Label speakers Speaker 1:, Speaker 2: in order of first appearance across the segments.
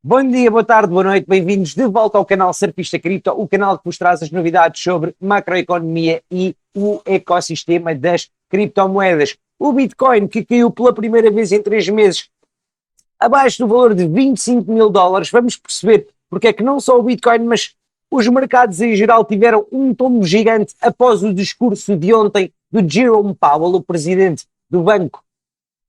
Speaker 1: Bom dia, boa tarde, boa noite, bem-vindos de volta ao canal Surfista Cripto, o canal que vos traz as novidades sobre macroeconomia e o ecossistema das criptomoedas. O Bitcoin, que caiu pela primeira vez em 3 meses, abaixo do valor de 25 mil dólares, vamos perceber porque é que não só o Bitcoin, mas os mercados em geral tiveram um tombo gigante após o discurso de ontem do Jerome Powell, o presidente do Banco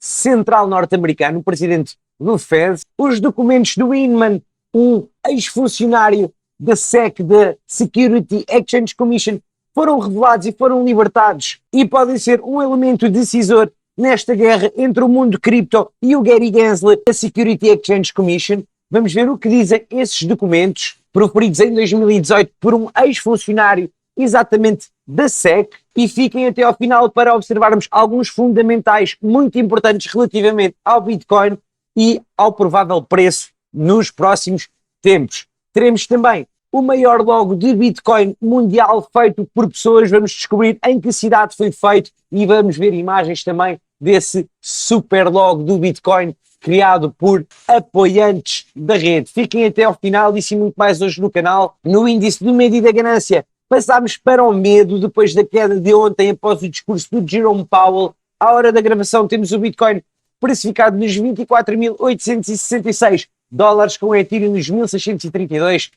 Speaker 1: Central norte-americano, o presidente do Fed. Os documentos do Inman, um ex-funcionário da SEC, da Security Exchange Commission, foram revelados e foram libertados e podem ser um elemento decisor nesta guerra entre o mundo cripto e o Gary Gensler, da Security Exchange Commission. Vamos ver o que dizem esses documentos, proferidos em 2018 por um ex-funcionário exatamente da SEC, e fiquem até ao final para observarmos alguns fundamentais muito importantes relativamente ao Bitcoin e ao provável preço nos próximos tempos. Teremos também o maior logo de Bitcoin mundial feito por pessoas, vamos descobrir em que cidade foi feito e vamos ver imagens também desse super logo do Bitcoin criado por apoiantes da rede. Fiquem até ao final, disse muito mais hoje no canal. No índice do medo e da ganância, passámos para o medo depois da queda de ontem após o discurso do Jerome Powell. À hora da gravação temos o Bitcoin precificado nos 24.866 dólares, com o Ethereum nos 1.632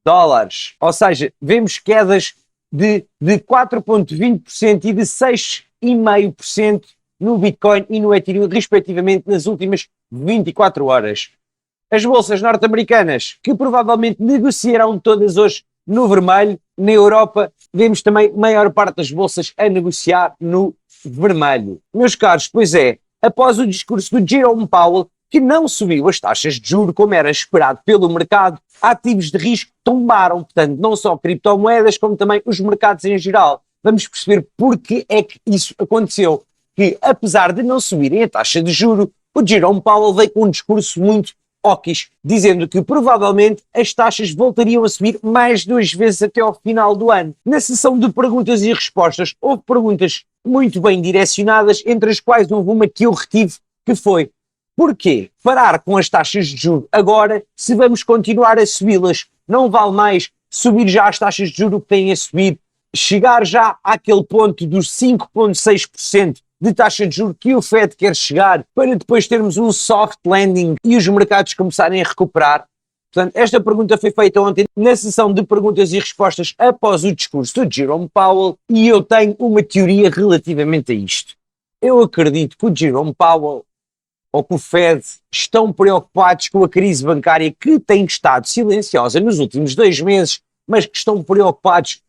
Speaker 1: dólares. Ou seja, vemos quedas de 4,20% e de 6,5% no Bitcoin e no Ethereum, respectivamente, nas últimas 24 horas. As bolsas norte-americanas, que provavelmente negociarão todas hoje no vermelho. Na Europa, vemos também a maior parte das bolsas a negociar no vermelho. Meus caros, pois é, após o discurso do Jerome Powell, que não subiu as taxas de juros como era esperado pelo mercado, ativos de risco tombaram, portanto, não só criptomoedas, como também os mercados em geral. Vamos perceber porque é que isso aconteceu. Que, apesar de não subirem a taxa de juro, o Jerome Powell veio com um discurso muito hawkish, dizendo que provavelmente as taxas voltariam a subir mais 2 vezes até ao final do ano. Na sessão de perguntas e respostas, houve perguntas muito bem direcionadas, entre as quais houve uma que eu retive, que foi: porquê parar com as taxas de juros agora se vamos continuar a subi-las? Não vale mais subir já as taxas de juros que têm a subir, chegar já àquele ponto dos 5,6% de taxa de juros que o Fed quer chegar, para depois termos um soft landing e os mercados começarem a recuperar? Portanto, esta pergunta foi feita ontem na sessão de perguntas e respostas após o discurso do Jerome Powell, e eu tenho uma teoria relativamente a isto. Eu acredito que o Jerome Powell ou que o Fed estão preocupados com a crise bancária, que tem estado silenciosa nos últimos 2 meses, mas que estão preocupados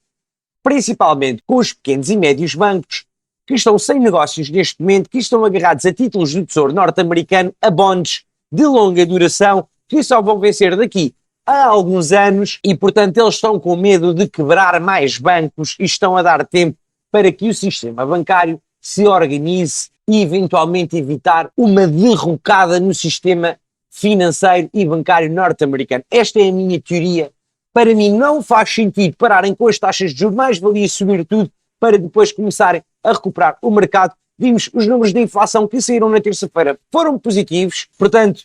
Speaker 1: principalmente com os pequenos e médios bancos, que estão sem negócios neste momento, que estão agarrados a títulos do Tesouro norte-americano, a bonds de longa duração, que só vão vencer daqui a alguns anos, e portanto eles estão com medo de quebrar mais bancos e estão a dar tempo para que o sistema bancário se organize e eventualmente evitar uma derrocada no sistema financeiro e bancário norte-americano. Esta é a minha teoria. Para mim não faz sentido pararem com as taxas de juros, mais valia subir tudo para depois começarem a recuperar o mercado. Vimos os números de inflação que saíram na terça-feira, foram positivos, portanto,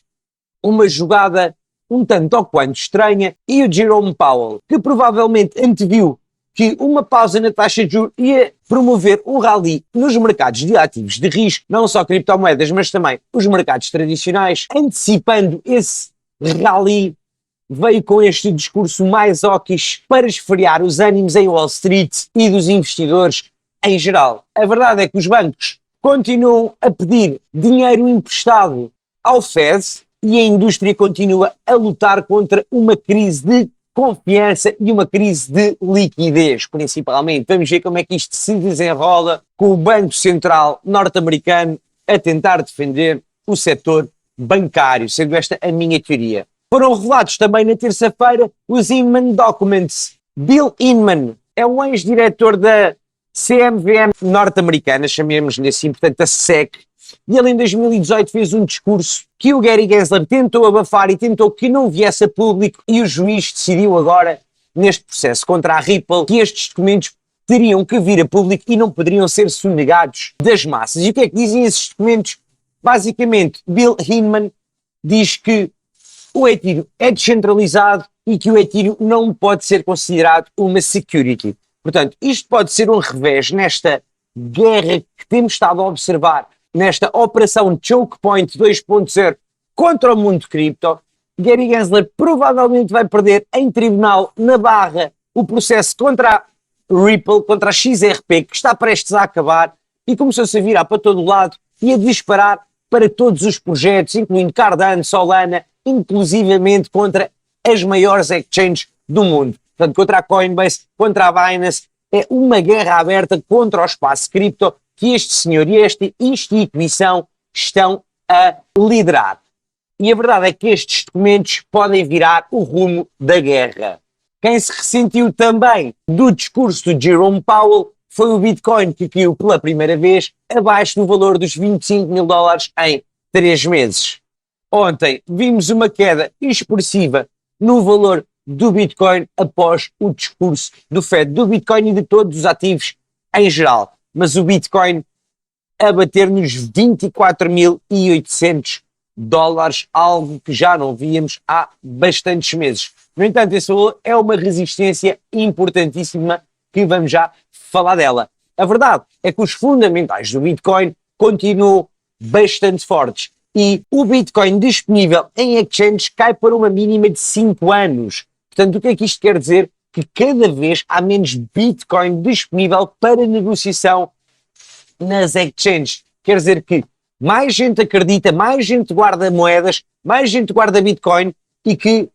Speaker 1: uma jogada um tanto ou quanto estranha, e o Jerome Powell, que provavelmente anteviu que uma pausa na taxa de juros ia promover um rally nos mercados de ativos de risco, não só criptomoedas, mas também os mercados tradicionais, antecipando esse rally, veio com este discurso mais hawkish para esfriar os ânimos em Wall Street e dos investidores em geral. A verdade é que os bancos continuam a pedir dinheiro emprestado ao Fed e a indústria continua a lutar contra uma crise de confiança e uma crise de liquidez, principalmente. Vamos ver como é que isto se desenrola, com o Banco Central norte-americano a tentar defender o setor bancário, sendo esta a minha teoria. Foram revelados também na terça-feira os Inman Documents. Bill Inman é um ex-diretor da CMVM norte-americana, chamemos-lhe assim, portanto a SEC, e ele em 2018 fez um discurso que o Gary Gensler tentou abafar e tentou que não viesse a público, e o juiz decidiu agora, neste processo contra a Ripple, que estes documentos teriam que vir a público e não poderiam ser sonegados das massas. E o que é que dizem esses documentos? Basicamente, Bill Hinman diz que o Ethereum é descentralizado e que o Ethereum não pode ser considerado uma security. Portanto, isto pode ser um revés nesta guerra que temos estado a observar, nesta operação Choke Point 2.0 contra o mundo cripto. Gary Gensler provavelmente vai perder em tribunal na Barra o processo contra a Ripple, contra a XRP, que está prestes a acabar, e começou-se a virar para todo o lado e a disparar para todos os projetos, incluindo Cardano, Solana, inclusivamente contra as maiores exchanges do mundo. Portanto, contra a Coinbase, contra a Binance, é uma guerra aberta contra o espaço cripto que este senhor e esta instituição estão a liderar. E a verdade é que estes documentos podem virar o rumo da guerra. Quem se ressentiu também do discurso de Jerome Powell foi o Bitcoin, que caiu pela primeira vez abaixo do valor dos 25 mil dólares em 3 meses. Ontem vimos uma queda expressiva no valor do Bitcoin após o discurso do Fed, do Bitcoin e de todos os ativos em geral. Mas o Bitcoin a bater nos 24.800 dólares, algo que já não víamos há bastantes meses. No entanto, esse valor é uma resistência importantíssima que vamos já falar dela. A verdade é que os fundamentais do Bitcoin continuam bastante fortes e o Bitcoin disponível em exchanges cai para uma mínima de 5 anos. Portanto, o que é que isto quer dizer? Que cada vez há menos Bitcoin disponível para negociação nas exchanges. Quer dizer que mais gente acredita, mais gente guarda moedas, mais gente guarda Bitcoin e que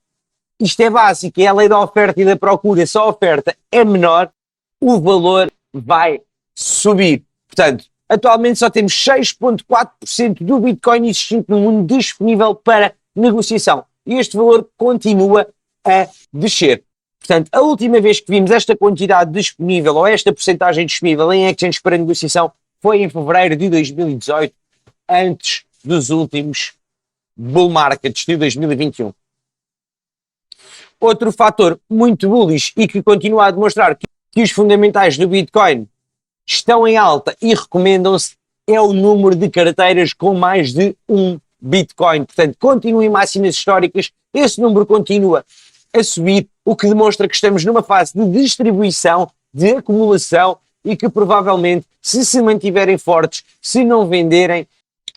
Speaker 1: isto é básico, é a lei da oferta e da procura. Se a oferta é menor, o valor vai subir. Portanto, atualmente só temos 6,4% do Bitcoin existente no mundo disponível para negociação. E este valor continua a descer. Portanto, a última vez que vimos esta quantidade disponível ou esta porcentagem disponível em exchanges para negociação foi em fevereiro de 2018, antes dos últimos bull markets de 2021. Outro fator muito bullish e que continua a demonstrar que os fundamentais do Bitcoin estão em alta e recomendam-se é o número de carteiras com mais de um Bitcoin. Portanto, continua em máximas históricas, esse número continua a subir, o que demonstra que estamos numa fase de distribuição, de acumulação e que provavelmente, se mantiverem fortes, se não venderem,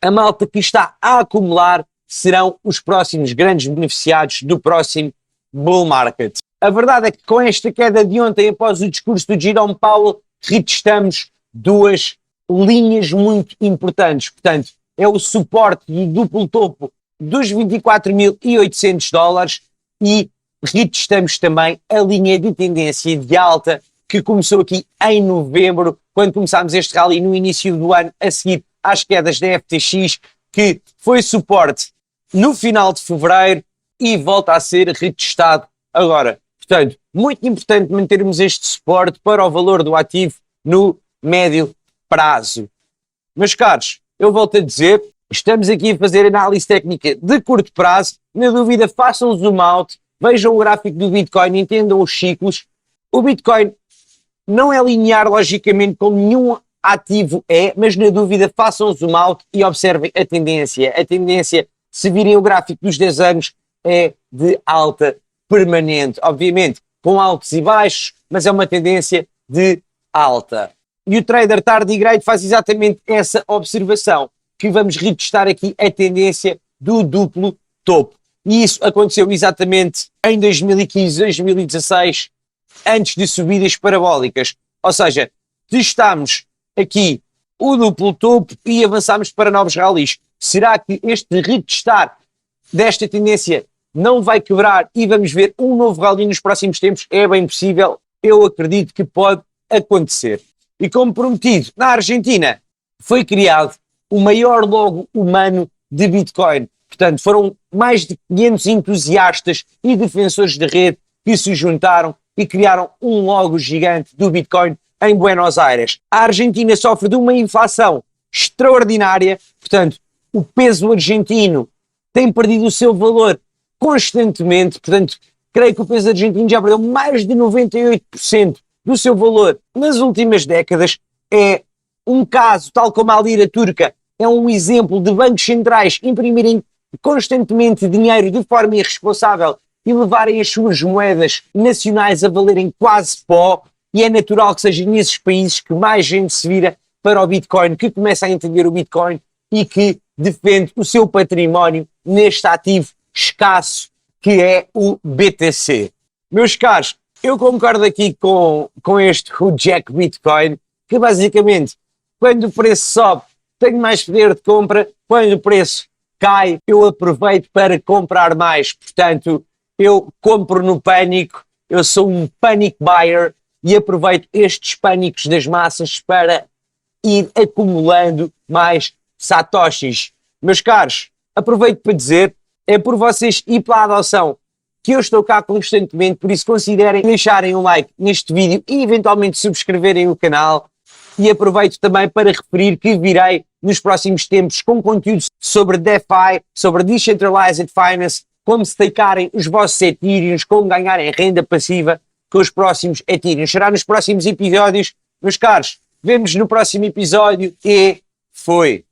Speaker 1: a malta que está a acumular serão os próximos grandes beneficiados do próximo bull market. A verdade é que com esta queda de ontem, após o discurso do Jerome Powell, retestamos duas linhas muito importantes. Portanto, é o suporte do duplo topo dos 24.800 dólares e retestamos também a linha de tendência de alta que começou aqui em novembro, quando começámos este rally no início do ano, a seguir às quedas da FTX, que foi suporte no final de fevereiro e volta a ser retestado agora. Portanto, muito importante mantermos este suporte para o valor do ativo no médio prazo. Meus caros, eu volto a dizer, estamos aqui a fazer análise técnica de curto prazo. Na dúvida, façam um zoom out, vejam o gráfico do Bitcoin, entendam os ciclos. O Bitcoin não é linear, logicamente, como nenhum ativo é, mas na dúvida, façam um zoom out e observem a tendência. A tendência, se virem o gráfico dos 10 anos, é de alta permanente. Obviamente, com altos e baixos, mas é uma tendência de alta. E o trader tardigrade faz exatamente essa observação, que vamos retestar aqui a tendência do duplo topo. E isso aconteceu exatamente em 2015, 2016, antes de subidas parabólicas. Ou seja, testámos aqui o duplo topo e avançámos para novos rallies. Será que este retestar desta tendência não vai quebrar e vamos ver um novo rally nos próximos tempos? É bem possível, eu acredito que pode acontecer. E como prometido, na Argentina foi criado o maior logo humano de Bitcoin. Portanto, foram mais de 500 entusiastas e defensores da rede que se juntaram e criaram um logo gigante do Bitcoin em Buenos Aires. A Argentina sofre de uma inflação extraordinária, portanto, o peso argentino tem perdido o seu valor constantemente, portanto, creio que o peso argentino já perdeu mais de 98% do seu valor nas últimas décadas. É um caso, tal como a lira turca, é um exemplo de bancos centrais imprimirem constantemente dinheiro de forma irresponsável e levarem as suas moedas nacionais a valerem quase pó, e é natural que seja nesses países que mais gente se vira para o Bitcoin, que começa a entender o Bitcoin e que defende o seu património neste ativo escasso que é o BTC. Meus caros, eu concordo aqui com o Jack Bitcoin, que basicamente, quando o preço sobe, tenho mais poder de compra, quando o preço cai, eu aproveito para comprar mais. Portanto, eu compro no pânico, eu sou um panic buyer e aproveito estes pânicos das massas para ir acumulando mais satoshis. Meus caros, aproveito para dizer, é por vocês e pela adoção que eu estou cá constantemente, por isso considerem deixarem um like neste vídeo e eventualmente subscreverem o canal, e aproveito também para referir que virei nos próximos tempos com conteúdos sobre DeFi, sobre Decentralized Finance, como stakearem os vossos Ethereums, como ganharem renda passiva com os próximos Ethereums. Será nos próximos episódios, meus caros. Vemo-nos no próximo episódio e foi!